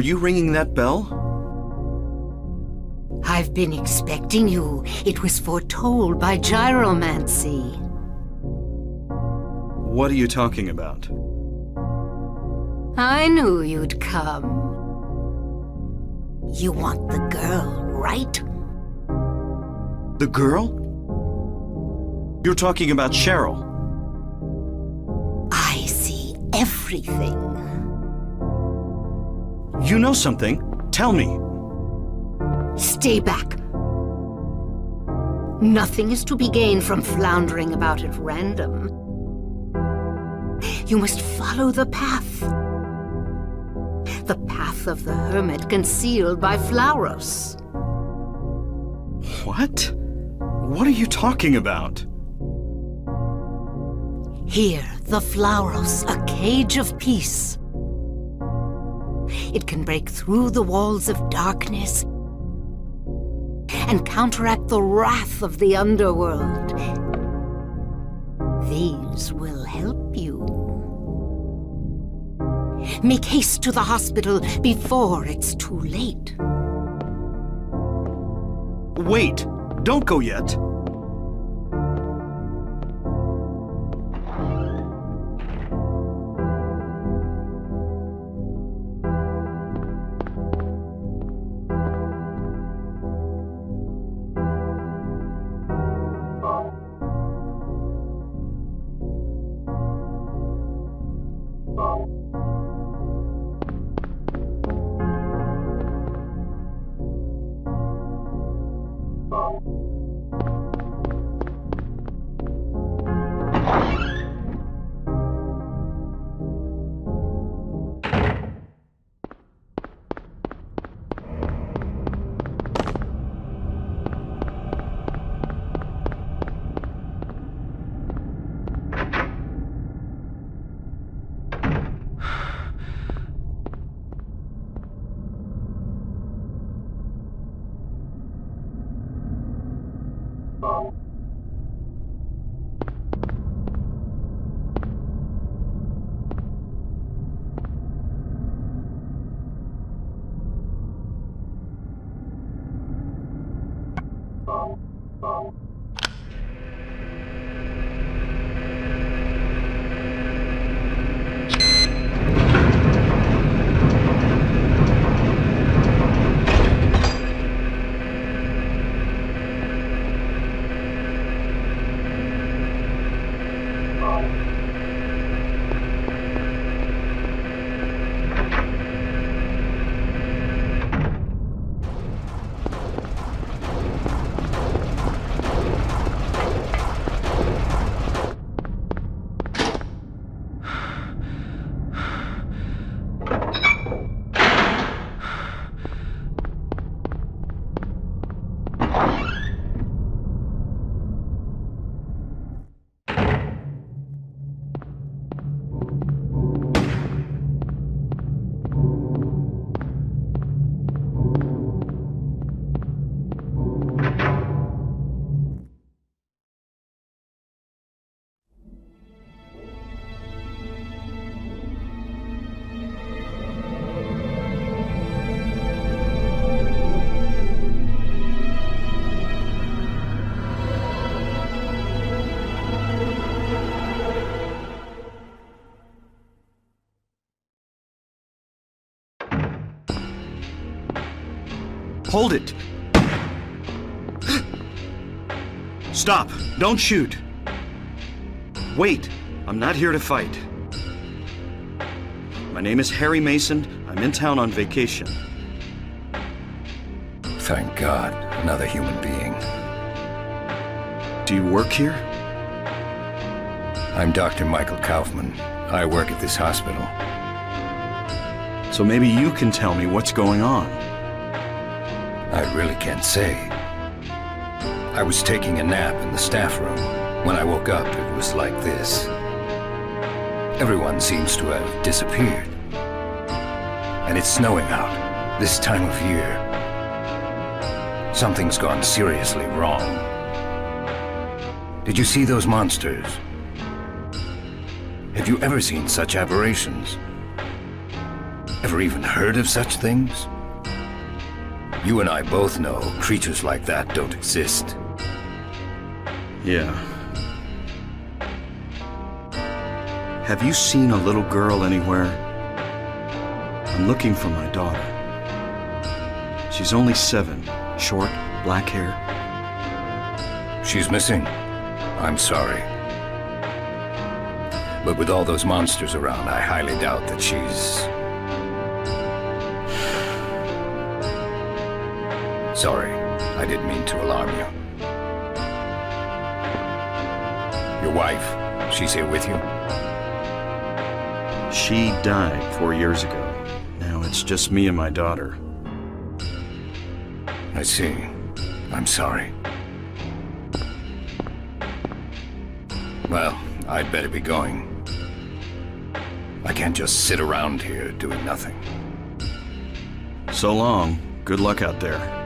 Were you ringing that bell? I've been expecting you. It was foretold by gyromancy. What are you talking about? I knew you'd come. You want the girl, right? The girl? You're talking about Cheryl. I see everything. You know something. Tell me. Stay back. Nothing is to be gained from floundering about at random. You must follow the path. The path of the hermit concealed by Flauros. What? What are you talking about? Here, the Flauros, a cage of peace. It can break through the walls of darkness and counteract the wrath of the underworld. These will help you. Make haste to the hospital before it's too late. Wait! Don't go yet! Hold it! Stop! Don't shoot! Wait! I'm not here to fight. My name is Harry Mason. I'm in town on vacation. Thank God, another human being. Do you work here? I'm Dr. Michael Kaufman. I work at this hospital. So maybe you can tell me what's going on. I really can't say. I was taking a nap in the staff room. When I woke up, it was like this. Everyone seems to have disappeared. And it's snowing out, this time of year. Something's gone seriously wrong. Did you see those monsters? Have you ever seen such aberrations? never even heard of such things? You and I both know creatures like that don't exist. Yeah. Have you seen a little girl anywhere? I'm looking for my daughter. She's only 7, short, black hair. She's missing. I'm sorry. But with all those monsters around, I highly doubt that she's... Sorry, I didn't mean to alarm you. Your wife, she's here with you? She died 4 years ago. Now it's just me and my daughter. I see. I'm sorry. Well, I'd better be going. I can't just sit around here doing nothing. So long. Good luck out there.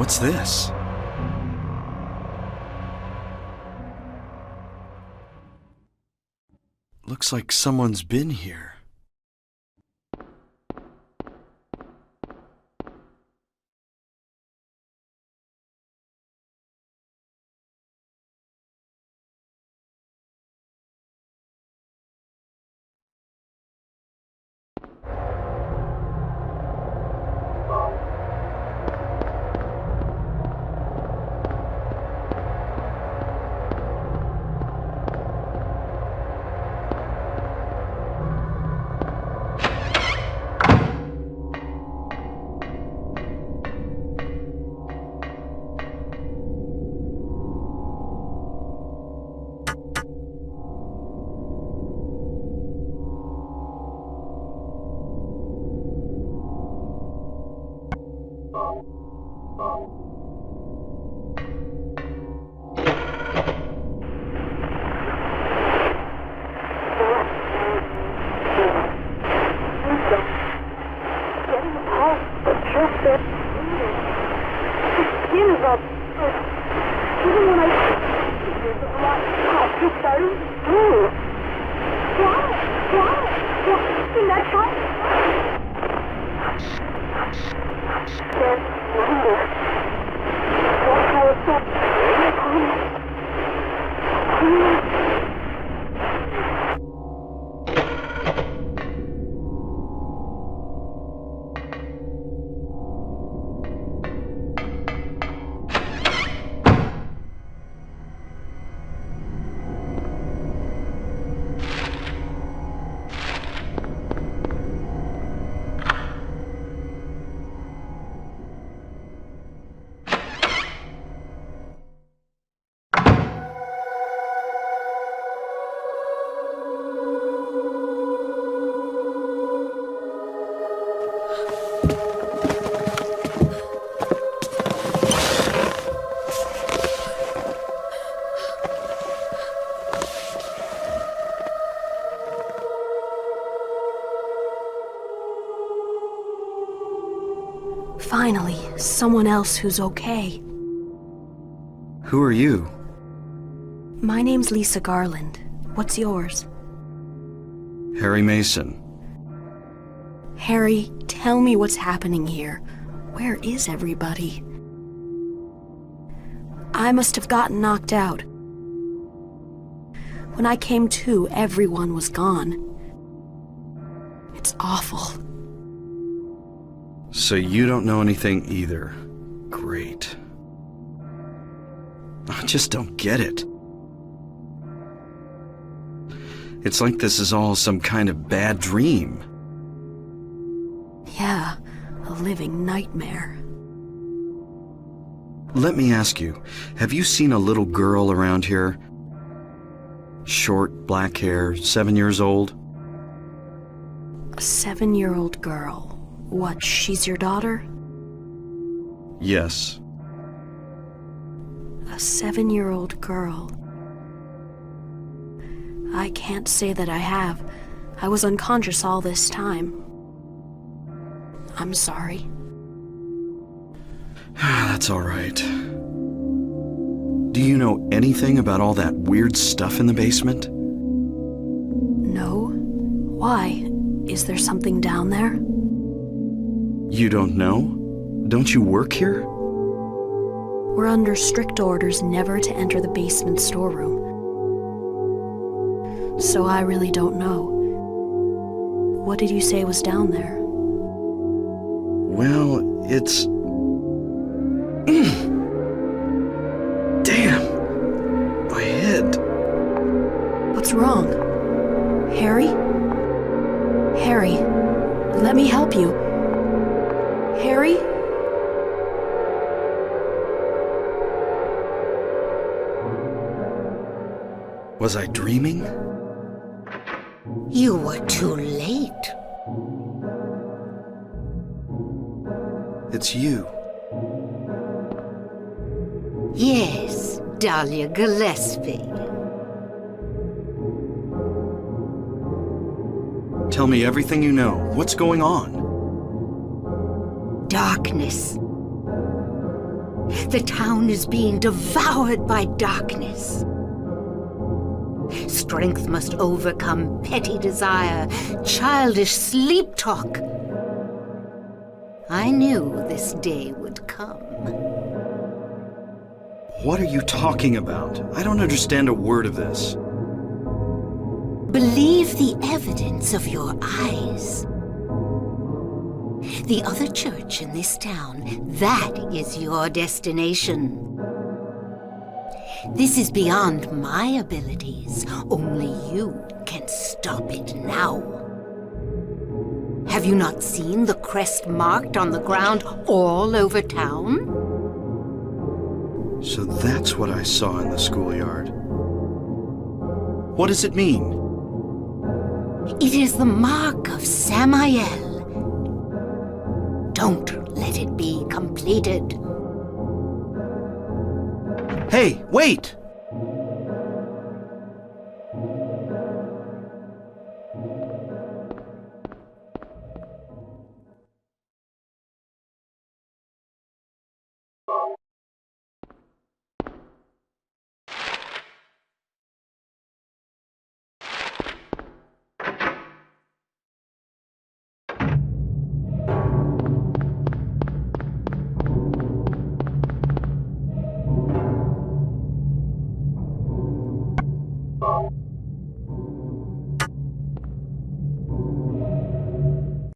What's this? Looks like someone's been here. Finally, someone else who's okay. Who are you? My name's Lisa Garland. What's yours? Harry Mason. Harry, tell me what's happening here. Where is everybody? I must have gotten knocked out. When I came to, everyone was gone. It's awful. So you don't know anything either. Great. I just don't get it. It's like this is all some kind of bad dream. Yeah, a living nightmare. Let me ask you, have you seen a little girl around here? Short, black hair, 7 years old? A 7-year-old girl. What, she's your daughter? Yes. A 7-year-old girl. I can't say that I have. I was unconscious all this time. I'm sorry. That's all right. Do you know anything about all that weird stuff in the basement? No? Why? Is there something down there? You don't know? Don't you work here? We're under strict orders never to enter the basement storeroom. So I really don't know. What did you say was down there? Well, it's... Damn! My head. What's wrong? Harry? Harry, let me help you. Harry? Was I dreaming? You were too late. It's you. Yes, Dahlia Gillespie. Tell me everything you know. What's going on? Darkness. The town is being devoured by darkness. Strength must overcome petty desire, childish sleep talk. I knew this day would come. What are you talking about? I don't understand a word of this. Believe the evidence of your eyes. The other church in this town, that is your destination. This is beyond my abilities. Only you can stop it now. Have you not seen the crest marked on the ground all over town? So that's what I saw in the schoolyard. What does it mean? It is the mark of Samael. Don't let it be completed. Hey, wait!